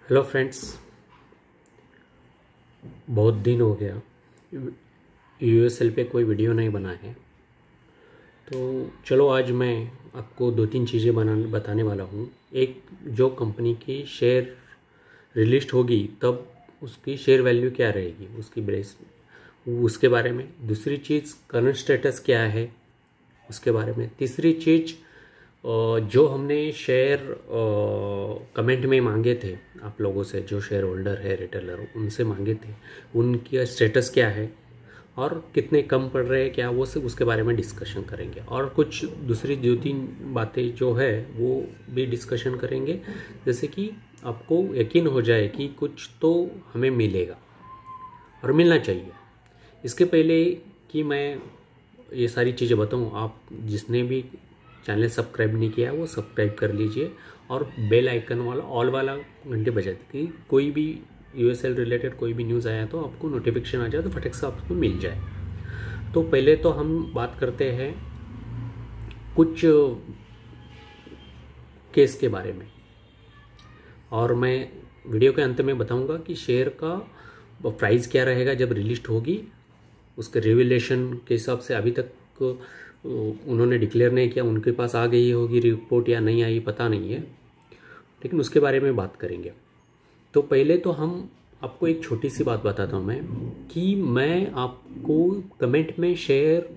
Hello friends, बहुत दिन हो गया यूएसएल पे कोई वीडियो नहीं बना है। तो चलो आज मैं आपको दो तीन चीज़ें बताने वाला हूँ। एक, जो कंपनी की शेयर रिलिस्ट होगी तब उसकी शेयर वैल्यू क्या रहेगी उसकी बेस, उसके बारे में। दूसरी चीज़, करंट स्टेटस क्या है उसके बारे में। तीसरी चीज़, जो हमने शेयर कमेंट में मांगे थे आप लोगों से, जो शेयर होल्डर है रिटेलर उनसे मांगे थे, उनकी स्टेटस क्या है और कितने कम पड़ रहे हैं क्या, वो सब उसके बारे में डिस्कशन करेंगे। और कुछ दूसरी दो तीन बातें जो है वो भी डिस्कशन करेंगे, जैसे कि आपको यकीन हो जाए कि कुछ तो हमें मिलेगा और मिलना चाहिए। इसके पहले कि मैं ये सारी चीज़ें बताऊँ, आप जिसने भी चैनल सब्सक्राइब नहीं किया वो सब्सक्राइब कर लीजिए और बेल आइकन वाला ऑल वाला घंटे बजा दी, कोई भी यूएसएल रिलेटेड कोई भी न्यूज़ आया तो आपको नोटिफिकेशन आ जाए तो फटक से आपको मिल जाए। तो पहले तो हम बात करते हैं कुछ केस के बारे में, और मैं वीडियो के अंत में बताऊंगा कि शेयर का प्राइस क्या रहेगा जब रिलिस्ट होगी। उसके रेवुलेशन के हिसाब से अभी तक उन्होंने डिक्लेयर नहीं किया, उनके पास आ गई होगी रिपोर्ट या नहीं आई पता नहीं है, लेकिन उसके बारे में बात करेंगे। तो पहले तो हम आपको एक छोटी सी बात बताता हूँ मैं, कि मैं आपको कमेंट में शेयर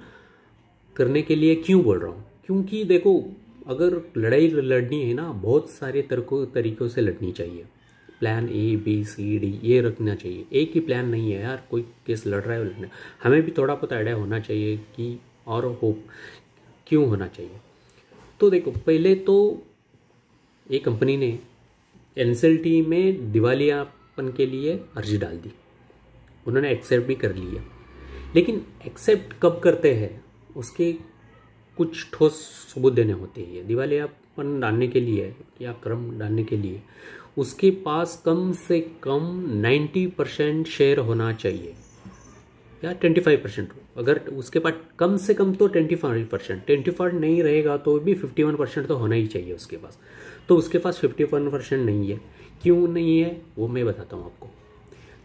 करने के लिए क्यों बोल रहा हूँ। क्योंकि देखो, अगर लड़ाई लड़नी है ना, बहुत सारे तरीकों से लड़नी चाहिए। Plan A B C D ये रखना चाहिए, एक ही प्लान नहीं है यार। कोई केस लड़ रहा है लड़ने, हमें भी थोड़ा बहुत आइडिया होना चाहिए कि और हो क्यों होना चाहिए। तो देखो, पहले तो एक कंपनी ने एनसीएलटी में दिवालियापन के लिए अर्जी डाल दी, उन्होंने एक्सेप्ट भी कर लिया। लेकिन एक्सेप्ट कब करते हैं, उसके कुछ ठोस सबूत देने होते हैं। दिवालियापन डालने के लिए या क्रम डालने के लिए उसके पास कम से कम 90% शेयर होना चाहिए या 25%। अगर उसके पास कम से कम तो 25%, 25 नहीं रहेगा तो भी 51% तो होना ही चाहिए उसके पास। तो उसके पास 51% नहीं है। क्यों नहीं है वो मैं बताता हूँ आपको।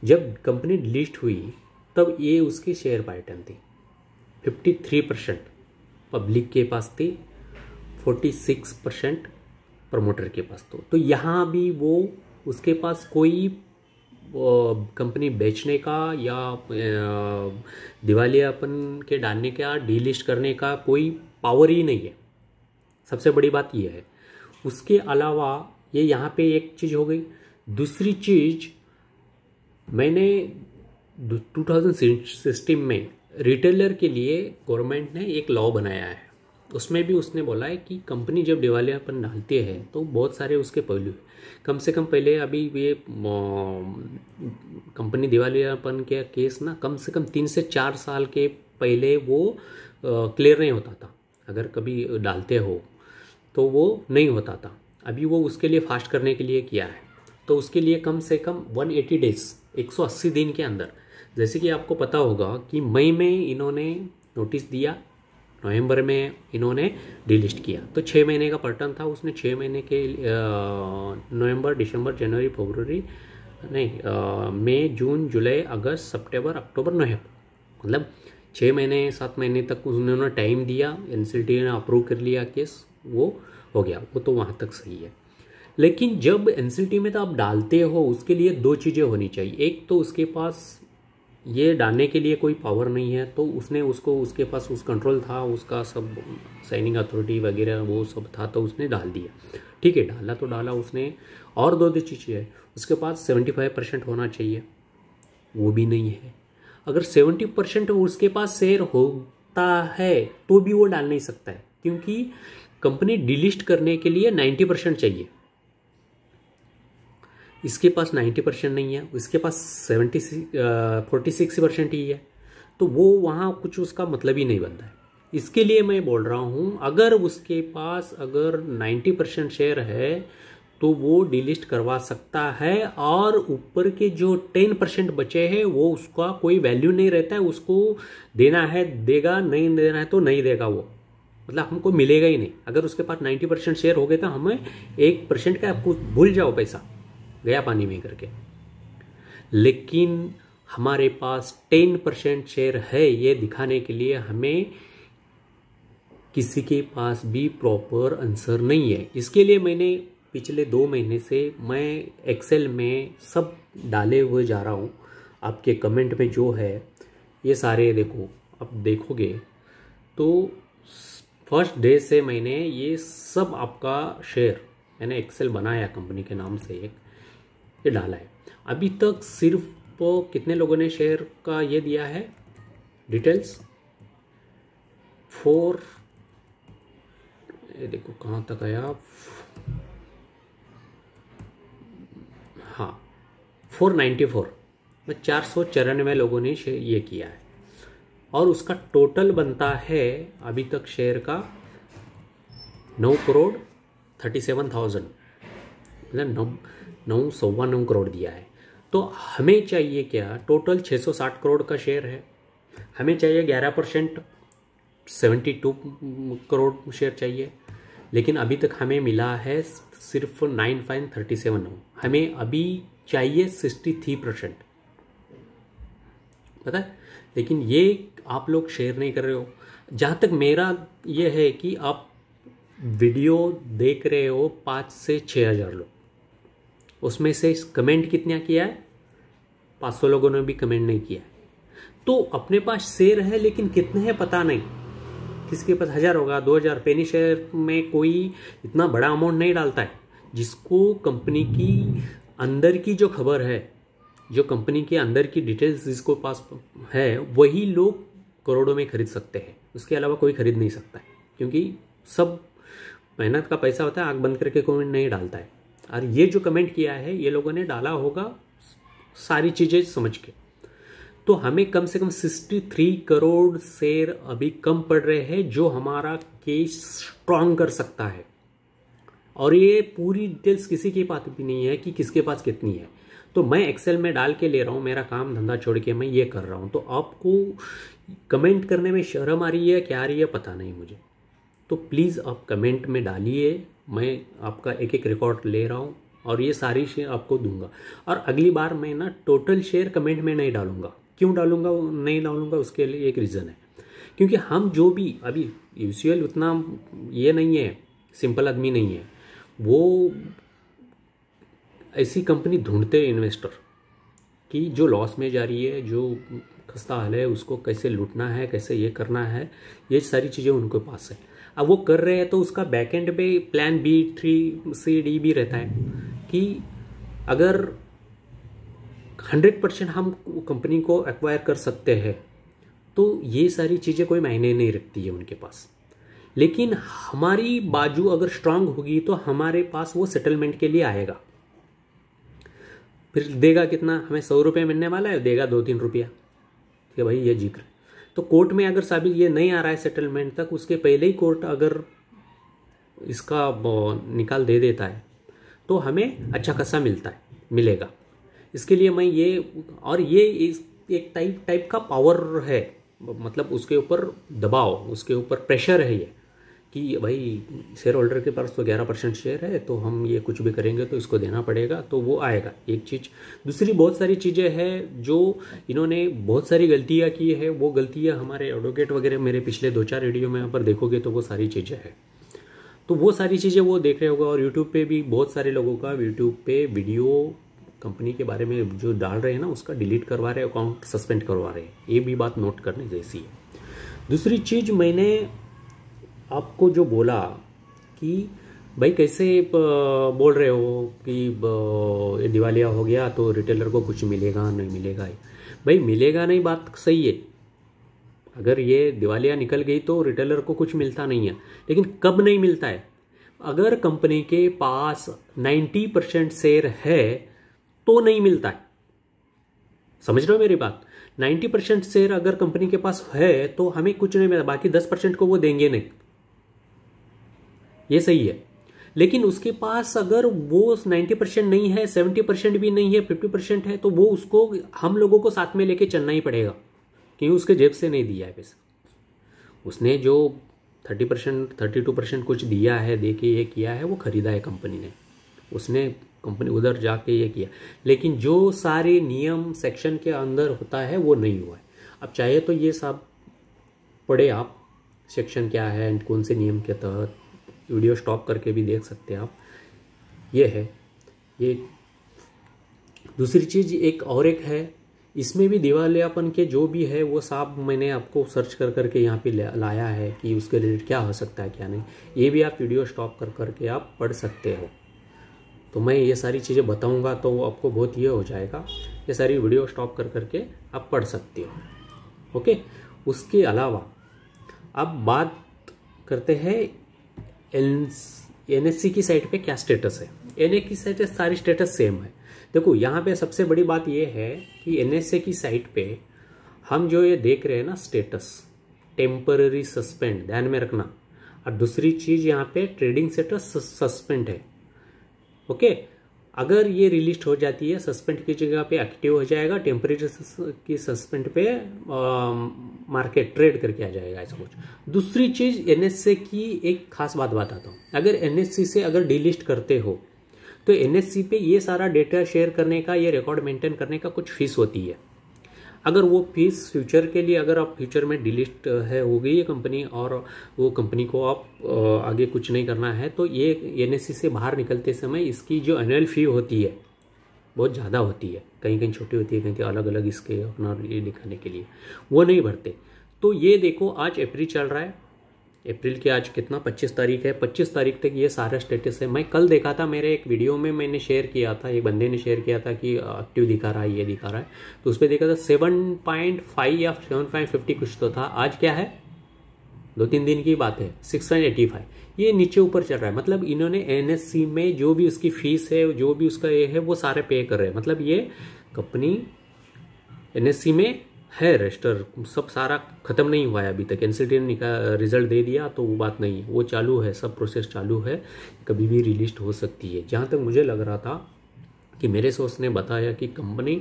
जब कंपनी लिस्ट हुई तब ये उसकी शेयर पैटर्न थी, 53% पब्लिक के पास थी, 46% प्रमोटर के पास। तो यहाँ भी वो उसके पास कोई कंपनी बेचने का या दिवालियापन के डालने का, डीलिस्ट करने का कोई पावर ही नहीं है। सबसे बड़ी बात यह है। उसके अलावा ये यहाँ पे एक चीज़ हो गई। दूसरी चीज़, मैंने 2016 में रिटेलर के लिए गवर्नमेंट ने एक लॉ बनाया है, उसमें भी उसने बोला है कि कंपनी जब दिवालियापन डालती है तो बहुत सारे उसके पहलू हैं। कम से कम पहले, अभी ये कंपनी दिवालियापन के केस ना कम से कम 3 से 4 साल के पहले वो क्लियर नहीं होता था। अगर कभी डालते हो तो वो नहीं होता था। अभी वो उसके लिए फास्ट करने के लिए किया है। तो उसके लिए कम से कम 180 डेज, 180 दिन के अंदर, जैसे कि आपको पता होगा कि मई में इन्होंने नोटिस दिया, नवंबर में इन्होंने डिलिस्ट किया, तो 6 महीने का पैटर्न था। उसने 6 महीने के नवंबर, दिसंबर, जनवरी, फरवरी नहीं, मई, जून, जुलाई, अगस्त, सितंबर, अक्टूबर, नवंबर, मतलब 6 महीने 7 महीने तक उन्होंने टाइम दिया। एनसीएलटी ने अप्रूव कर लिया केस, वो हो गया, वो तो वहाँ तक सही है। लेकिन जब एनसीएलटी में तो आप डालते हो, उसके लिए दो चीज़ें होनी चाहिए। एक तो उसके पास ये डालने के लिए कोई पावर नहीं है, तो उसने उसको, उसके पास उस कंट्रोल था, उसका सब साइनिंग अथॉरिटी वगैरह वो सब था, तो उसने डाल दिया। ठीक है, डाला तो डाला उसने। और दो चीज़ें है, उसके पास 75% होना चाहिए, वो भी नहीं है। अगर 70% उसके पास शेयर होता है तो भी वो डाल नहीं सकता है, क्योंकि कंपनी डिलिस्ट करने के लिए 90% चाहिए। इसके पास 90% नहीं है, इसके पास 46% ही है, तो वो वहाँ कुछ उसका मतलब ही नहीं बनता है। इसके लिए मैं बोल रहा हूँ, अगर उसके पास अगर 90% शेयर है तो वो डिलिस्ट करवा सकता है, और ऊपर के जो 10% बचे हैं वो उसका कोई वैल्यू नहीं रहता है। उसको देना है देगा, नहीं देना है तो नहीं देगा, वो मतलब हमको मिलेगा ही नहीं। अगर उसके पास 90% शेयर हो गए तो हमें 1% का, आपको भूल जाओ पैसा, गया पानी में करके। लेकिन हमारे पास 10% शेयर है, ये दिखाने के लिए हमें किसी के पास भी प्रॉपर आंसर नहीं है। इसके लिए मैंने पिछले 2 महीने से मैं एक्सेल में सब डाले हुए जा रहा हूँ। आपके कमेंट में जो है ये सारे देखो, अब देखोगे तो फर्स्ट डे से मैंने ये सब आपका शेयर मैंने एक्सेल बनाया कंपनी के नाम से एक, ये डाला है। अभी तक सिर्फ कितने लोगों ने शेयर का ये दिया है डिटेल्स, 4, ये देखो कहाँ तक आया, हाँ 494 में 494 लोगों ने ये किया है। और उसका टोटल बनता है अभी तक शेयर का 9,37,000, मतलब 9 करोड़ दिया है। तो हमें चाहिए क्या, टोटल 660 करोड़ का शेयर है, हमें चाहिए 11%, 72 करोड़ शेयर चाहिए। लेकिन अभी तक हमें मिला है सिर्फ 9,37, हमें अभी चाहिए 63%, पता है। लेकिन ये आप लोग शेयर नहीं कर रहे हो। जहाँ तक मेरा ये है कि आप वीडियो देख रहे हो 5 से 6 हज़ार लोग, उसमें से कमेंट कितना किया है, 500 लोगों ने भी कमेंट नहीं किया है। तो अपने पास शेयर है लेकिन कितने हैं पता नहीं, किसके पास 1000 होगा, 2000। पेनी शेयर में कोई इतना बड़ा अमाउंट नहीं डालता है। जिसको कंपनी की अंदर की जो खबर है, जो कंपनी के अंदर की डिटेल्स जिसको पास है, वही लोग करोड़ों में खरीद सकते हैं, उसके अलावा कोई खरीद नहीं सकता है। क्योंकि सब मेहनत का पैसा होता है, आंख बंद करके कोई नहीं डालता है। और ये जो कमेंट किया है ये लोगों ने डाला होगा सारी चीज़ें समझ के। तो हमें कम से कम 63 करोड़ शेयर अभी कम पड़ रहे हैं, जो हमारा केस स्ट्रांग कर सकता है। और ये पूरी डिटेल्स किसी के पास भी नहीं है कि किसके पास कितनी है। तो मैं एक्सेल में डाल के ले रहा हूँ, मेरा काम धंधा छोड़ के मैं ये कर रहा हूँ। तो आपको कमेंट करने में शर्म आ रही है क्या आ रही है पता नहीं मुझे। तो प्लीज़ आप कमेंट में डालिए, मैं आपका एक एक रिकॉर्ड ले रहा हूँ और ये सारी शेयर आपको दूंगा। और अगली बार मैं ना टोटल शेयर कमेंट में नहीं डालूंगा। क्यों डालूंगा नहीं डालूंगा उसके लिए एक रीज़न है, क्योंकि हम जो भी अभी यूसीएल उतना ये नहीं है, सिंपल आदमी नहीं है। वो ऐसी कंपनी ढूंढते हैं इन्वेस्टर कि जो लॉस में जा रही है, जो खस्ता हाल है, उसको कैसे लूटना है, कैसे ये करना है, ये सारी चीज़ें उनके पास है। अब वो कर रहे हैं तो उसका बैकएंड पे प्लान B, 3, C, D भी रहता है कि अगर 100% हम कंपनी को एक्वायर कर सकते हैं तो ये सारी चीज़ें कोई मायने नहीं रखती है उनके पास। लेकिन हमारी बाजू अगर स्ट्रांग होगी तो हमारे पास वो सेटलमेंट के लिए आएगा। फिर देगा कितना, हमें 100 रुपये मिलने वाला है, देगा 2-3 रुपया कि भाई ये जिक्र। तो कोर्ट में अगर साबित ये नहीं आ रहा है सेटलमेंट तक, उसके पहले ही कोर्ट अगर इसका निकाल दे देता है तो हमें अच्छा खासा मिलेगा। इसके लिए मैं ये, और ये एक टाइप का पावर है, मतलब उसके ऊपर दबाव, उसके ऊपर प्रेशर है ये कि भाई शेयर होल्डर के पास तो 11% शेयर है, तो हम ये कुछ भी करेंगे तो इसको देना पड़ेगा, तो वो आएगा एक चीज़। दूसरी बहुत सारी चीज़ें हैं जो इन्होंने बहुत सारी गलतियाँ की है। वो गलतियाँ हमारे एडवोकेट वगैरह मेरे पिछले 2-4 वीडियो में यहाँ पर देखोगे तो वो सारी चीज़ें हैं। तो वो सारी चीज़ें वो देख रहे होगा। और यूट्यूब पे भी बहुत सारे लोगों का यूट्यूब पे वीडियो कंपनी के बारे में जो डाल रहे हैं ना, उसका डिलीट करवा रहे हैं, अकाउंट सस्पेंड करवा रहे हैं। ये भी बात नोट करने जैसी है। दूसरी चीज़ मैंने आपको जो बोला कि भाई कैसे बोल रहे हो कि दिवालिया हो गया तो रिटेलर को कुछ मिलेगा नहीं मिलेगा। भाई मिलेगा नहीं बात सही है, अगर ये दिवालिया निकल गई तो रिटेलर को कुछ मिलता नहीं है। लेकिन कब नहीं मिलता है, अगर कंपनी के पास 90% शेयर है तो नहीं मिलता है। समझ रहे हो मेरी बात? 90% शेयर अगर कंपनी के पास है तो हमें कुछ नहीं मिला, बाकी 10% को वो देंगे नहीं, ये सही है। लेकिन उसके पास अगर वो 90% नहीं है, 70% भी नहीं है, 50% है, तो वो उसको हम लोगों को साथ में लेके चलना ही पड़ेगा, क्योंकि उसके जेब से नहीं दिया है पैसा। उसने जो 30%, 32% कुछ दिया है, दे के ये किया है, वो खरीदा है कंपनी ने। उसने कंपनी उधर जाके ये किया, लेकिन जो सारे नियम सेक्शन के अंदर होता है वो नहीं हुआ है। अब चाहे तो ये सब पढ़े आप, सेक्शन क्या है एंड कौन से नियम के तहत, वीडियो स्टॉप करके भी देख सकते हैं आप। ये है ये। दूसरी चीज़ एक है, इसमें भी दिवालियापन के जो भी है वो सब मैंने आपको सर्च कर करके यहाँ पे लाया है कि उसके रिलेटेड क्या हो सकता है क्या नहीं। ये भी आप वीडियो स्टॉप कर करके आप पढ़ सकते हो। तो मैं ये सारी चीज़ें बताऊँगा तो वो आपको बहुत ये हो जाएगा, ये सारी वीडियो स्टॉप कर करके आप पढ़ सकते हो। ओके, उसके अलावा अब बात करते हैं NSE की साइट पे क्या स्टेटस है। NSE की साइट सारी स्टेटस सेम है। देखो यहाँ पे सबसे बड़ी बात ये है कि NSE की साइट पे हम जो ये देख रहे हैं ना स्टेटस, टेम्पररी सस्पेंड, ध्यान में रखना। और दूसरी चीज़ यहाँ पे ट्रेडिंग स्टेटस सस्पेंड है। ओके, अगर ये रिलीज हो जाती है सस्पेंड की जगह पे एक्टिव हो जाएगा, टेम्पररी की सस्पेंड पे मार्केट ट्रेड करके आ जाएगा ऐसा कुछ। दूसरी चीज़ NSE की एक खास बात बताता हूँ, अगर NSE से अगर डिलिस्ट करते हो तो NSE पे ये सारा डेटा शेयर करने का, ये रिकॉर्ड मेंटेन करने का कुछ फीस होती है। अगर वो फीस फ्यूचर के लिए, अगर आप फ्यूचर में डिलिस्ट है हो गई है कंपनी और वो कंपनी को आप आगे कुछ नहीं करना है, तो ये NSE से बाहर निकलते समय इसकी जो एनुअल फ़ी होती है बहुत ज़्यादा होती है, कहीं कहीं छोटी होती है, कहीं कहीं अलग अलग इसके अपना ये दिखाने के लिए वो नहीं भरते। तो ये देखो आज अप्रैल चल रहा है, अप्रैल के आज कितना 25 तारीख है, 25 तारीख तक ये सारा स्टेटस है। मैं कल देखा था, मेरे एक वीडियो में मैंने शेयर किया था, एक बंदे ने शेयर किया था कि एक्टिव दिखा रहा है, ये दिखा रहा है, तो उस पर देखा था 7.5 या 7.50 कुछ तो था। आज क्या है, 2-3 दिन की बात है, 6.85, ये नीचे ऊपर चल रहा है। मतलब इन्होंने NSE में जो भी उसकी फीस है, जो भी उसका ये है, वो सारे पे कर रहे हैं। मतलब ये कंपनी NSE में है रजिस्टर, सब सारा खत्म नहीं हुआ है अभी तक। NCLT ने रिजल्ट दे दिया तो वो बात नहीं है, वो चालू है, सब प्रोसेस चालू है, कभी भी रिलीज हो सकती है। जहाँ तक मुझे लग रहा था कि मेरे सोर्स ने बताया कि कंपनी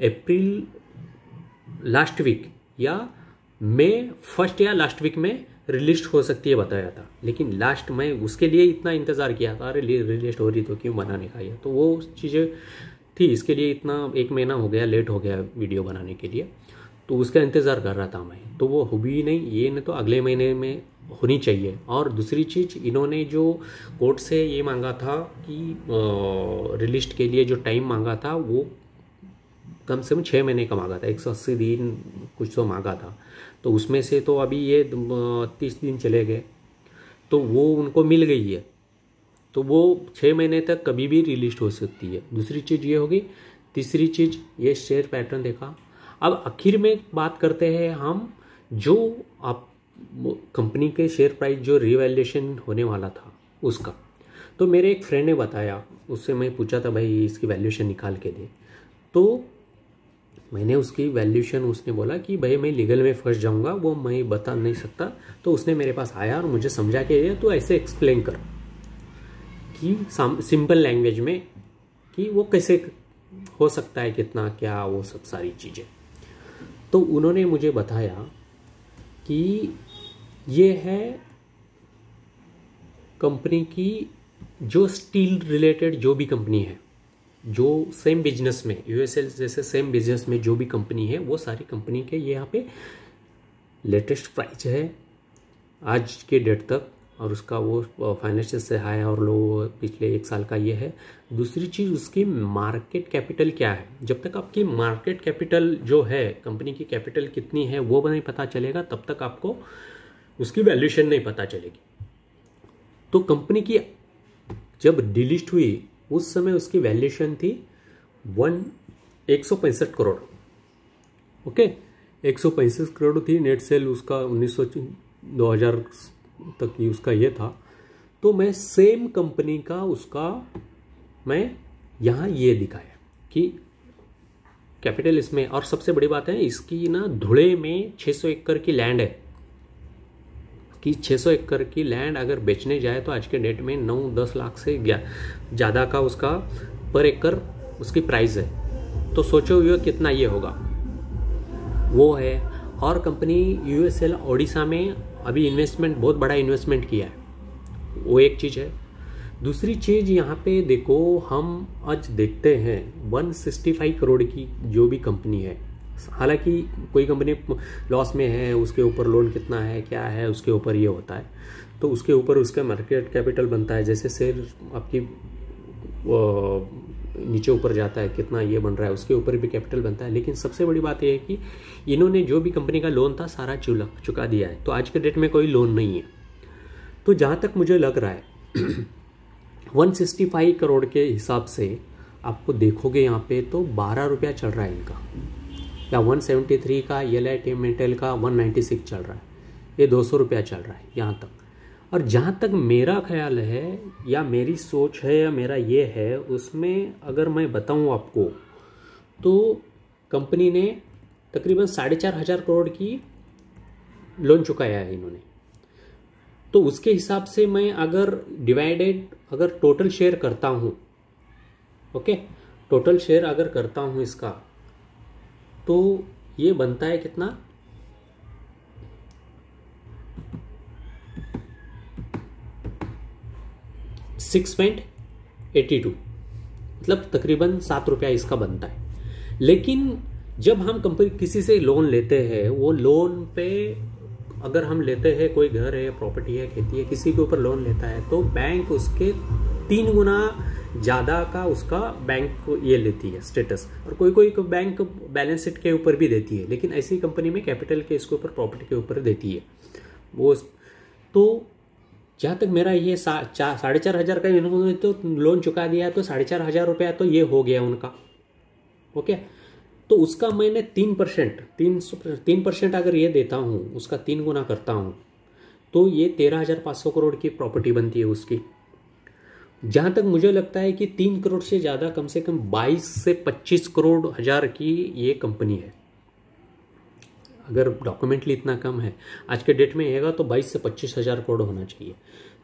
अप्रैल लास्ट वीक या मई फर्स्ट या लास्ट वीक में रिलीज हो सकती है बताया था, लेकिन लास्ट में उसके लिए इतना इंतज़ार किया था, अरे रिलीज हो रही तो क्यों बनाने का ये, तो वो चीज़ें थी, इसके लिए इतना 1 महीना हो गया, लेट हो गया वीडियो बनाने के लिए, तो उसका इंतज़ार कर रहा था मैं, तो वो हुई नहीं, ये नहीं तो अगले महीने में होनी चाहिए। और दूसरी चीज़, इन्होंने जो कोर्ट से ये मांगा था कि रिलीज के लिए जो टाइम मांगा था वो कम से कम 6 महीने का मांगा था, 180 दिन कुछ तो मांगा था, तो उसमें से तो अभी ये 30 दिन चले गए, तो वो उनको मिल गई है, तो वो 6 महीने तक कभी भी रिलीज हो सकती है। दूसरी चीज़ ये होगी। तीसरी चीज़, ये शेयर पैटर्न देखा। अब आखिर में बात करते हैं हम, जो आप कंपनी के शेयर प्राइस जो रिवैल्यूएशन होने वाला था उसका, तो मेरे एक फ्रेंड ने बताया, उससे मैं पूछा था भाई इसकी वैल्यूएशन निकाल के दे, तो मैंने उसकी वैल्यूएशन, उसने बोला कि भाई मैं लीगल में फंस जाऊंगा, वो मैं बता नहीं सकता। तो उसने मेरे पास आया और मुझे समझा के दिया, तो ऐसे एक्सप्लेन कर कि सिंपल लैंग्वेज में कि वो कैसे हो सकता है, कितना क्या, वो सब सारी चीज़ें। तो उन्होंने मुझे बताया कि ये है कंपनी की जो स्टील रिलेटेड जो भी कंपनी है, जो सेम बिजनेस में USL जैसे सेम बिजनेस में जो भी कंपनी है, वो सारी कंपनी के यहाँ पे लेटेस्ट प्राइस है आज के डेट तक, और उसका वो फाइनेंशियल से हाई और लो पिछले 1 साल का ये है। दूसरी चीज़, उसकी मार्केट कैपिटल क्या है। जब तक आपकी मार्केट कैपिटल जो है, कंपनी की कैपिटल कितनी है, वो नहीं पता चलेगा, तब तक आपको उसकी वैल्यूएशन नहीं पता चलेगी। तो कंपनी की जब डिलिस्ट हुई उस समय उसकी वैल्यूएशन थी 165 करोड़। ओके, 165 करोड़ थी नेट सेल उसका, 2000 तक ही उसका ये था। तो मैं सेम कंपनी का उसका मैं यहाँ ये दिखाया कि कैपिटल इसमें, और सबसे बड़ी बात है इसकी ना, धुले में 600 एकड़ की लैंड है, कि 600 एकड़ की लैंड अगर बेचने जाए तो आज के डेट में 9-10 लाख से ज़्यादा का उसका पर एकड़ उसकी प्राइस है। तो सोचो ये कितना ये होगा, वो है। और कंपनी USL ओडिशा में अभी इन्वेस्टमेंट, बहुत बड़ा इन्वेस्टमेंट किया है, वो एक चीज़ है। दूसरी चीज़ यहाँ पे देखो, हम आज देखते हैं 165 करोड़ की जो भी कंपनी है, हालांकि कोई कंपनी लॉस में है, उसके ऊपर लोन कितना है क्या है उसके ऊपर ये होता है, तो उसके ऊपर उसका मार्केट कैपिटल बनता है। जैसे शेयर आपकी नीचे ऊपर जाता है, कितना ये बन रहा है उसके ऊपर भी कैपिटल बनता है। लेकिन सबसे बड़ी बात यह है कि इन्होंने जो भी कंपनी का लोन था सारा चुका दिया है, तो आज के डेट में कोई लोन नहीं है। तो जहाँ तक मुझे लग रहा है 165 करोड़ के हिसाब से आपको देखोगे यहाँ पे तो 12 रुपया चल रहा है इनका, या 173 का LIT मेटल का 196 चल रहा है, ये 200 रुपया चल रहा है यहाँ तक। और जहाँ तक मेरा ख्याल है या मेरी सोच है या मेरा ये है, उसमें अगर मैं बताऊँ आपको तो कंपनी ने तकरीबन 4,500 करोड़ की लोन चुकाया है इन्होंने। तो उसके हिसाब से मैं अगर अगर टोटल शेयर करता हूँ, ओके, टोटल शेयर अगर करता हूँ इसका, तो ये बनता है कितना, 6.82, मतलब तकरीबन 7 रुपया इसका बनता है। लेकिन जब हम कंपनी किसी से लोन लेते हैं, वो लोन पे अगर हम लेते हैं, कोई घर है, प्रॉपर्टी है, खेती है, किसी के ऊपर लोन लेता है, तो बैंक उसके 3 गुना ज़्यादा का उसका बैंक ये लेती है स्टेटस, और कोई बैंक बैलेंस शीट के ऊपर भी देती है। लेकिन ऐसी कंपनी में कैपिटल के इसके ऊपर, प्रॉपर्टी के ऊपर देती है वो। तो जहाँ तक मेरा ये 4,500 का इन्होंने तो लोन चुका दिया है, तो 4,500 रुपया तो ये हो गया उनका, ओके। तो उसका मैंने 3% अगर ये देता हूँ, उसका 3 गुना करता हूँ, तो ये 13,500 करोड़ की प्रॉपर्टी बनती है उसकी। जहाँ तक मुझे लगता है कि 3 करोड़ से ज़्यादा, कम से कम 22 से 25 करोड़ हजार की ये कंपनी है। अगर डॉक्यूमेंटली इतना कम है आज के डेट में रहेगा तो 22 से 25 हजार करोड़ होना चाहिए।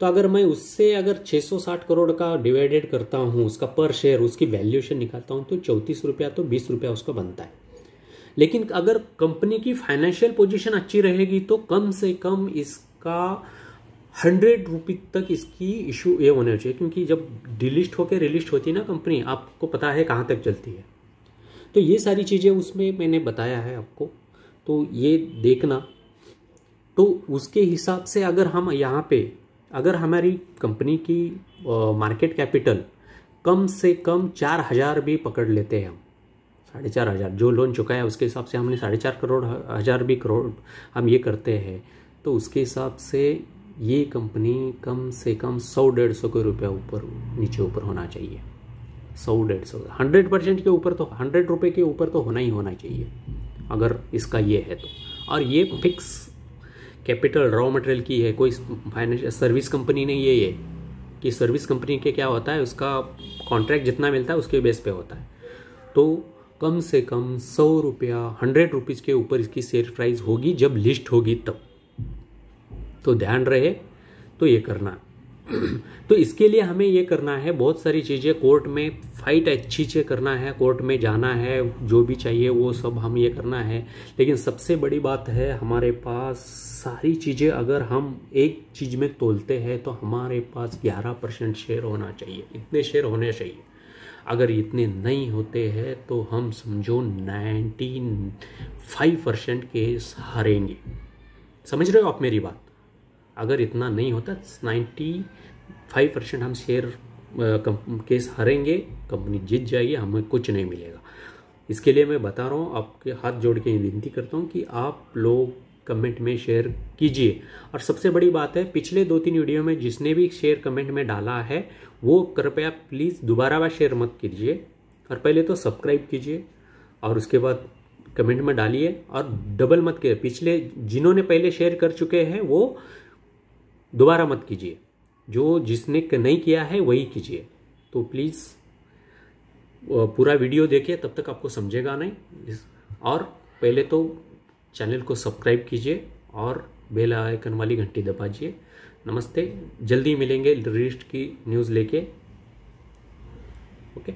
तो अगर मैं उससे अगर 660 करोड़ का डिवाइडेड करता हूँ, उसका पर शेयर उसकी वैल्यूएशन निकालता हूँ, तो 34 रुपया तो 20 रुपया उसका बनता है। लेकिन अगर कंपनी की फाइनेंशियल पोजीशन अच्छी रहेगी तो कम से कम इसका 100 रुपये तक इसकी इशू ये होना चाहिए, क्योंकि जब डिलिस्ट होकर रिलिस्ट होती है ना कंपनी, आपको पता है कहाँ तक चलती है। तो ये सारी चीज़ें उसमें मैंने बताया है आपको, तो ये देखना। तो उसके हिसाब से अगर हम यहाँ पे, अगर हमारी कंपनी की मार्केट कैपिटल कम से कम 4,000 भी पकड़ लेते हैं हम, 4,500 जो लोन चुका है उसके हिसाब से हमने 4,500 भी करोड़ हम ये करते हैं, तो उसके हिसाब से ये कंपनी कम से कम 100-150 के रुपया ऊपर नीचे ऊपर होना चाहिए। 100-150, 100% के ऊपर तो, 100 रुपये के ऊपर तो होना ही होना चाहिए अगर इसका ये है तो। और ये फिक्स कैपिटल रॉ मटेरियल की है, कोई फाइनेंशियल सर्विस कंपनी नहीं है ये, कि सर्विस कंपनी के क्या होता है, उसका कॉन्ट्रैक्ट जितना मिलता है उसके बेस पे होता है। तो कम से कम 100 रुपया, 100 रुपीज़ के ऊपर इसकी शेयर प्राइस होगी जब लिस्ट होगी तब। तो ध्यान रहे, तो ये करना। तो इसके लिए हमें ये करना है, बहुत सारी चीज़ें, कोर्ट में फाइट अच्छी से करना है, कोर्ट में जाना है, जो भी चाहिए वो सब हम ये करना है। लेकिन सबसे बड़ी बात है, हमारे पास सारी चीज़ें अगर हम एक चीज़ में तोलते हैं तो हमारे पास 11% शेयर होना चाहिए, इतने शेयर होने चाहिए। अगर इतने नहीं होते हैं तो हम समझो 95% केस हारेंगे। समझ रहे हो आप मेरी बात? अगर इतना नहीं होता 95% हम शेयर केस हारेंगे, कंपनी जीत जाएगी, हमें कुछ नहीं मिलेगा। इसके लिए मैं बता रहा हूँ, आपके हाथ जोड़ के विनती करता हूँ कि आप लोग कमेंट में शेयर कीजिए। और सबसे बड़ी बात है, पिछले 2-3 वीडियो में जिसने भी शेयर कमेंट में डाला है वो कृपया प्लीज़ दोबारा बार शेयर मत कीजिए, और पहले तो सब्सक्राइब कीजिए और उसके बाद कमेंट में डालिए, और डबल मत कीजिए। पिछले जिन्होंने पहले शेयर कर चुके हैं वो दोबारा मत कीजिए, जो जिसने नहीं किया है वही कीजिए। तो प्लीज़ पूरा वीडियो देखिए, तब तक आपको समझेगा नहीं। और पहले तो चैनल को सब्सक्राइब कीजिए और बेल आइकन वाली घंटी दबाइए। नमस्ते, जल्दी मिलेंगे लिस्ट की न्यूज़ लेके। ओके।